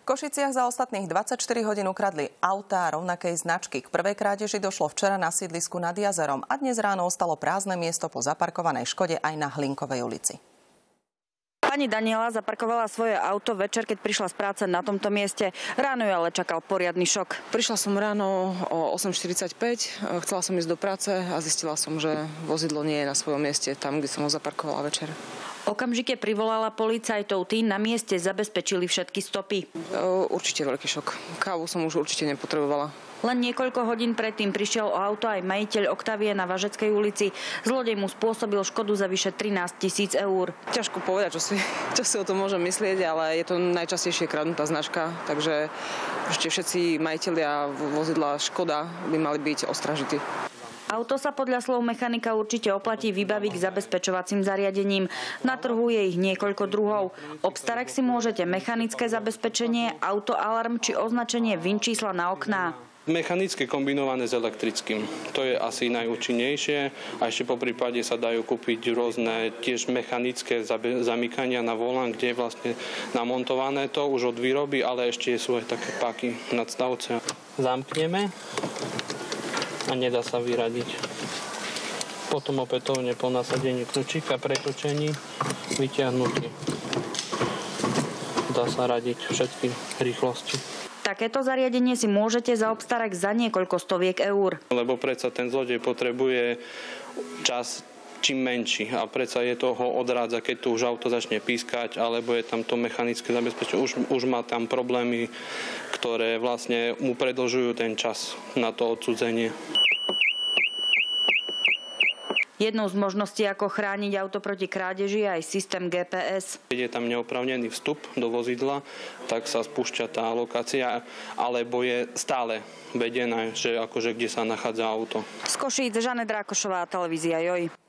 V Košiciach za ostatných 24 hodín ukradli autá rovnakej značky. K prvej krádeži došlo včera na sídlisku nad jazerom a dnes ráno ostalo prázdne miesto po zaparkovanej Škode aj na Hlinkovej ulici. Pani Daniela zaparkovala svoje auto večer, keď prišla z práce na tomto mieste. Ráno ju ale čakal poriadny šok. Prišla som ráno o 8:45, chcela som ísť do práce a zistila som, že vozidlo nie je na svojom mieste, tam, kde som ho zaparkovala večer. Okamžite privolala policajtov, tí na mieste zabezpečili všetky stopy. Určite veľký šok. Kávu som už určite nepotrebovala. Len niekoľko hodín predtým prišiel o auto aj majiteľ Octavie na Vážeckej ulici. Zlodej mu spôsobil škodu za vyše 13 000 eur. Ťažko povedať, čo si o tom môžem myslieť, ale je to najčastejšie kradnutá značka, takže všetci majitelia vozidla Škoda by mali byť ostražití. Auto sa podľa slov mechanika určite oplatí vybaviť k zabezpečovacím zariadením. Na trhu je ich niekoľko druhov. Obstarať si môžete mechanické zabezpečenie, autoalarm či označenie VIN čísla na okná. Mechanické kombinované s elektrickým. To je asi najúčinnejšie a ešte po prípade sa dajú kúpiť rôzne tiež mechanické zamykania na volant, kde je vlastne namontované to už od výroby, ale ešte sú aj také páky nadstavce. Zamkneme a nedá sa vyradiť. Potom opätovne po nasadení kľúčika, pretočení, vyťahnutí. Dá sa radiť všetky rýchlosti. Takéto zariadenie si môžete zaobstarať za niekoľko stoviek eur. Lebo predsa ten zlodej potrebuje čas čím menší a predsa je to ho odrádza, keď tu už auto začne pískať, alebo je tam to mechanické zabezpečenie. Už má tam problémy, ktoré vlastne mu predĺžujú ten čas na to odcudzenie. Jednou z možností, ako chrániť auto proti krádeži, je aj systém GPS. Keď je tam neoprávnený vstup do vozidla, tak sa spúšťa tá lokácia, alebo je stále vedená, že akože kde sa nachádza auto. Z Košíc, Žanet Rákošová, televízia JOJ.